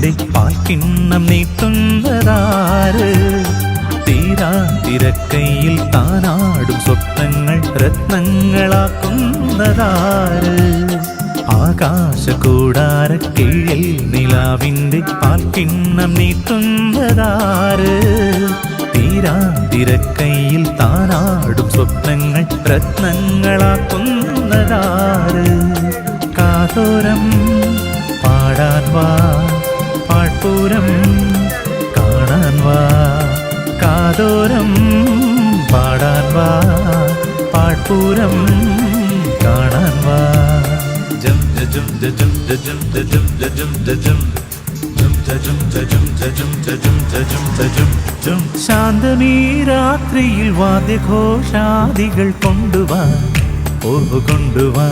നിലാവിൻ്റെ പാൽക്കിണ്ണം നീട്ടുന്നതാര്? തീരാതിരക്കൈയിൽ താനാടും സ്വപ്നങ്ങൾ രത്നങ്ങളാക്കുന്നതാര്? ആകാശകൂടാരക്കീഴിൽ നിലാവിൻ്റെ പാൽക്കിണ്ണം നീട്ടുന്നതാര്? തീരാതിരക്കൈയിൽ താനാടും സ്വപ്നങ്ങൾ രത്നങ്ങളാക്കുന്നതാര്? കാതോരം പാടാൻ വാ, പാഴ്പൂരം കാണാൻ വാ. കാതോരം പാടാൻ വാ, പാഴ്പൂരം കാണാൻ വാ. ജം ജം ജം ജം ജം ജം ജം ശാന്തമീ രാത്രിയിൽ വാദ്യഘോഷാദികൾ കൊണ്ടുവാ, ഓ കൊണ്ടുവാ.